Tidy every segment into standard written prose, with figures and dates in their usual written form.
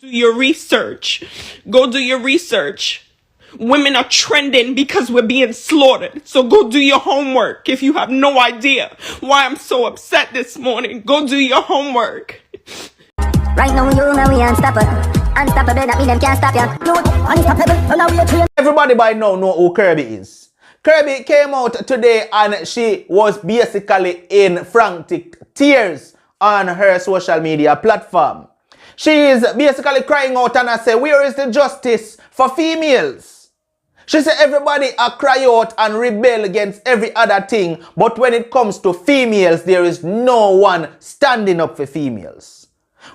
Do your research. Go do your research. Women are trending because we're being slaughtered. So go do your homework. If you have no idea why I'm so upset this morning, go do your homework. Right now you know we unstoppable. Unstoppable, that mean them can't stop you. Unstoppable, so now we are trained. Everybody by now know who Kirby is. Kirby came out today and she was basically in frantic tears on her social media platform. She is basically crying out and I say, where is the justice for females? She said everybody cry out and rebel against every other thing, but when it comes to females, there is no one standing up for females.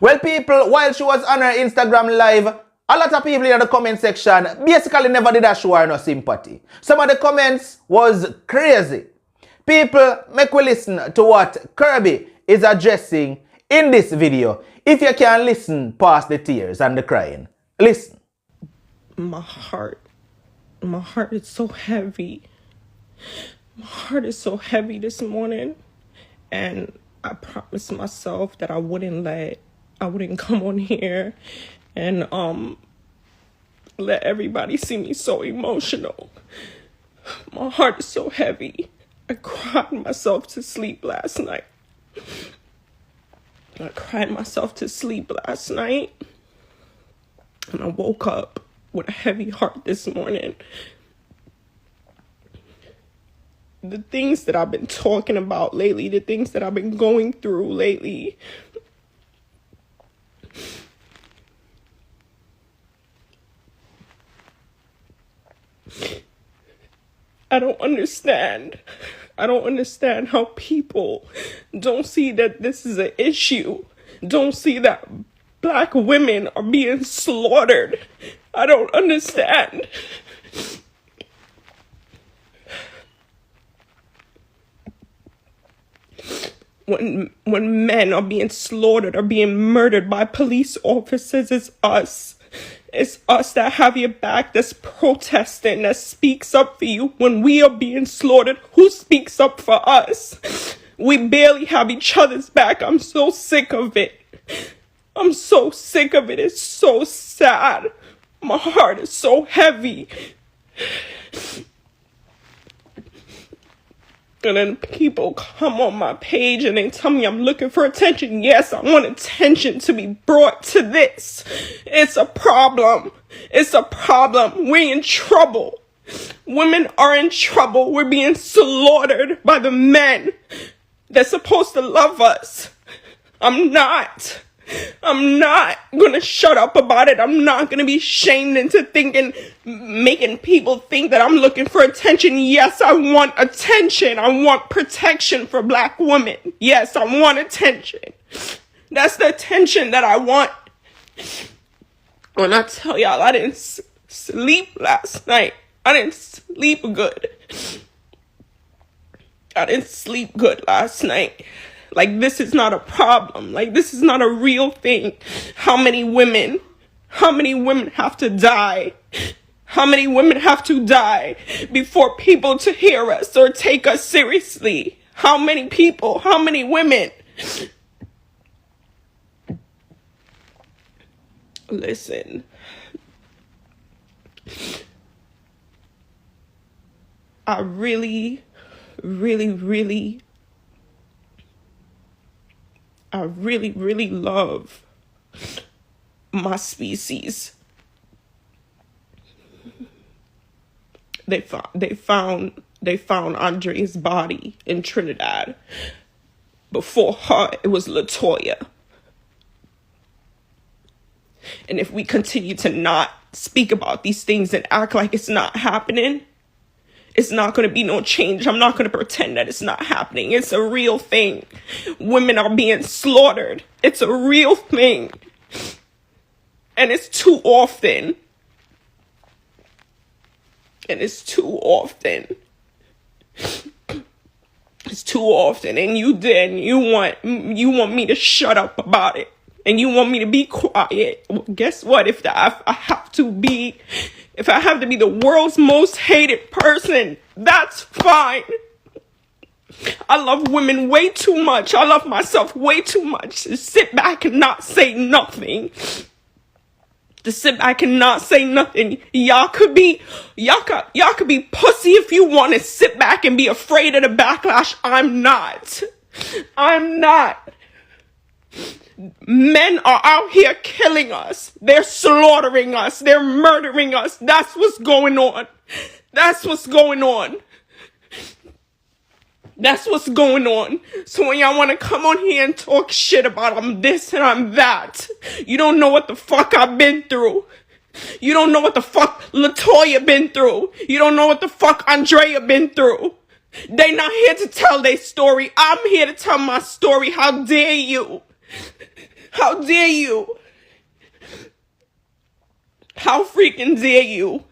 Well, people, while she was on her Instagram live, a lot of people in the comment section basically never did show her no sympathy. Some of the comments was crazy. People, make we listen to what Kirby is addressing in this video. If you can listen past the tears and the crying, listen. My heart is so heavy. My heart is so heavy this morning. And I promised myself that I wouldn't come on here and let everybody see me so emotional. My heart is so heavy. I cried myself to sleep last night. And I woke up with a heavy heart this morning. The things that I've been talking about lately, the things that I've been going through lately, I don't understand how people don't see that this is an issue, don't see that Black women are being slaughtered. I don't understand. When men are being slaughtered or being murdered by police officers, it's us. It's us that have your back, that's protesting, that speaks up for you. When we are being slaughtered, who speaks up for us? We barely have each other's back. I'm so sick of it. It's so sad. My heart is so heavy. And then people come on my page and they tell me I'm looking for attention. Yes, I want attention to be brought to this. It's a problem. We're in trouble. Women are in trouble. We're being slaughtered by the men that's supposed to love us. I'm not gonna shut up about it. I'm not gonna be shamed into making people think that I'm looking for attention. Yes, I want attention. I want protection for Black women. Yes, I want attention. That's the attention that I want. When I tell y'all I didn't sleep last night, I didn't sleep good. Last night. Like, this is not a problem. Like, this is not a real thing. How many women have to die? How many women have to die before people to hear us or take us seriously? How many people? How many women? Listen. I really love my species. They found Andre's body in Trinidad. Before her, it was LaToya. And if we continue to not speak about these things and act like it's not happening, it's not going to be no change. I'm not going to pretend that it's not happening. It's a real thing. Women are being slaughtered. It's a real thing. And it's too often. It's too often. And you want me to shut up about it. And you want me to be quiet. Well, guess what? If I have to be the world's most hated person, that's fine. I love women way too much. I love myself way too much to sit back and not say nothing. to sit back and not say nothing. Y'all could be pussy if you want to sit back and be afraid of the backlash. I'm not. Men are out here killing us. They're slaughtering us. They're murdering us. That's what's going on. That's what's going on. That's what's going on. So when y'all want to come on here and talk shit about I'm this and I'm that, you don't know what the fuck I've been through. You don't know what the fuck LaToya been through. You don't know what the fuck Andrea been through. They not here to tell their story. I'm here to tell my story. How dare you? How dare you? How freaking dare you?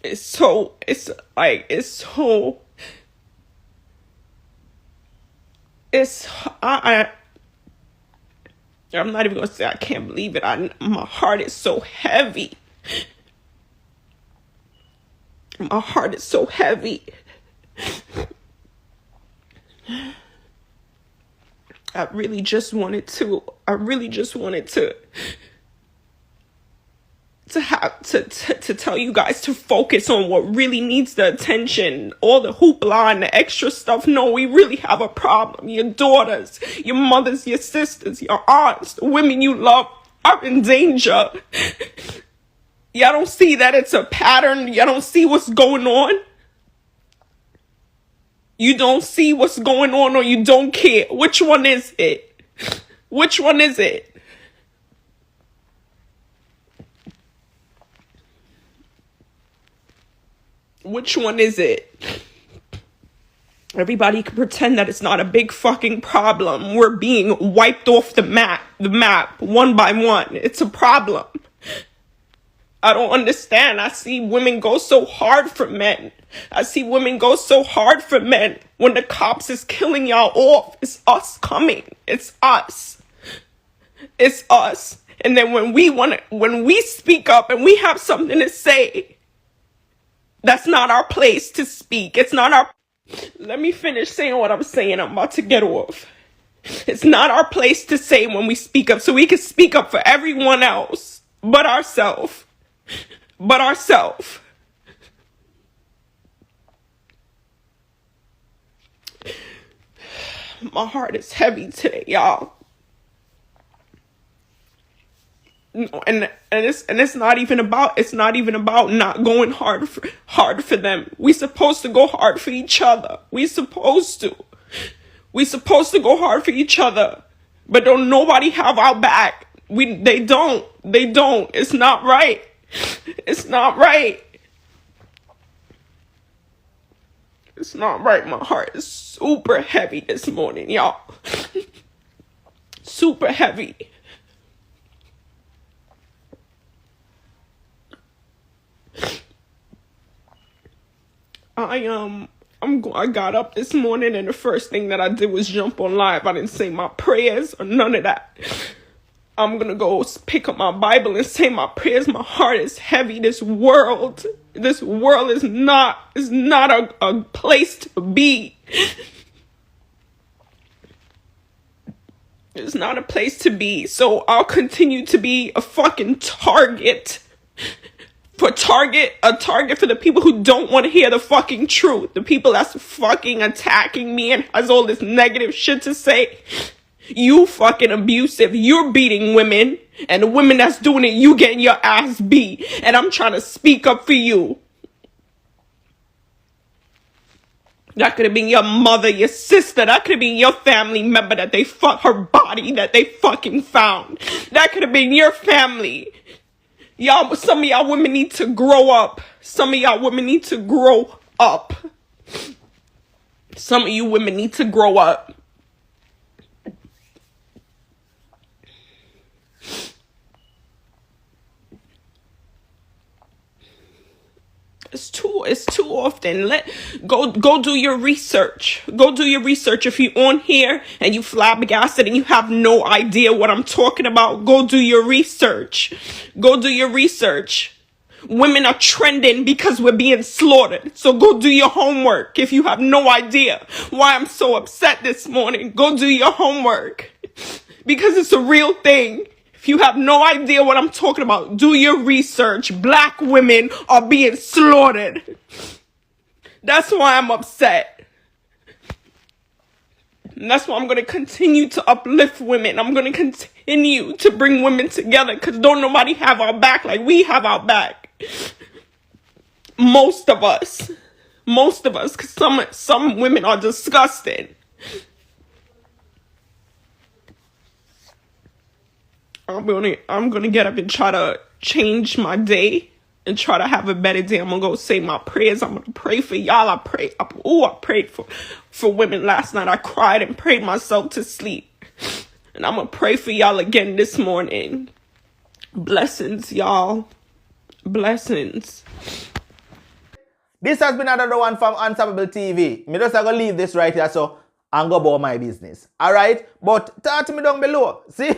I'm not even gonna say I can't believe it. My heart is so heavy. My heart is so heavy. I really just wanted to tell you guys to focus on what really needs the attention. All the hoopla and the extra stuff. No, we really have a problem. Your daughters, your mothers, your sisters, your aunts, the women you love are in danger. Y'all don't see that it's a pattern. Y'all don't see what's going on. You don't see what's going on, or you don't care. Which one is it? Which one is it? Which one is it? Everybody can pretend that it's not a big fucking problem. We're being wiped off the map one by one. It's a problem. I don't understand. I see women go so hard for men. I see women go so hard for men. When the cops is killing y'all off, it's us coming. It's us. It's us. And then when we speak up and we have something to say, that's not our place to speak. It's not our... Let me finish saying what I'm saying. I'm about to get off. It's not our place to say when we speak up, so we can speak up for everyone else but ourselves. But ourselves. My heart is heavy today, y'all. And it's not even about not going hard for them. We supposed to go hard for each other. We supposed to go hard for each other. But don't nobody have our back. They don't. It's not right. It's not right. It's not right. My heart is super heavy this morning, y'all. Super heavy. I got up this morning and the first thing that I did was jump on live. I didn't say my prayers or none of that. I'm gonna go pick up my Bible and say my prayers. My heart is heavy. This world is not a place to be. It's not a place to be. So I'll continue to be a fucking target. A target for the people who don't want to hear the fucking truth. The people that's fucking attacking me and has all this negative shit to say. You fucking abusive. You're beating women. And the women that's doing it, you getting your ass beat. And I'm trying to speak up for you. That could have been your mother, your sister. That could have been your family member that they her body that they fucking found. That could have been your family. Y'all, some of y'all women need to grow up. Some of y'all women need to grow up. Some of you women need to grow up. It's too often. Go do your research. Go do your research. If you're on here and you flabbergasted and you have no idea what I'm talking about, go do your research. Go do your research. Women are trending because we're being slaughtered. So go do your homework. If you have no idea why I'm so upset this morning, go do your homework. Because it's a real thing. If you have no idea what I'm talking about, do your research. Black women are being slaughtered. That's why I'm upset. And that's why I'm going to continue to uplift women. I'm going to continue to bring women together because don't nobody have our back like we have our back. Most of us, because some women are disgusting. I'm gonna get up and try to change my day and try to have a better day. I'm gonna go say my prayers. I'm gonna pray for y'all. I prayed for women last night. I cried and prayed myself to sleep. And I'm gonna pray for y'all again this morning. Blessings, y'all. Blessings. This has been another one from Unstoppable TV. Me just gonna leave this right here so and go about my business. Alright? But talk to me down below. See?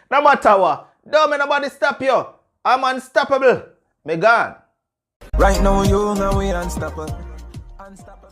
No matter what. Don't make nobody stop you. I'm unstoppable. Me gone. Right now you know we unstoppable. Unstoppable.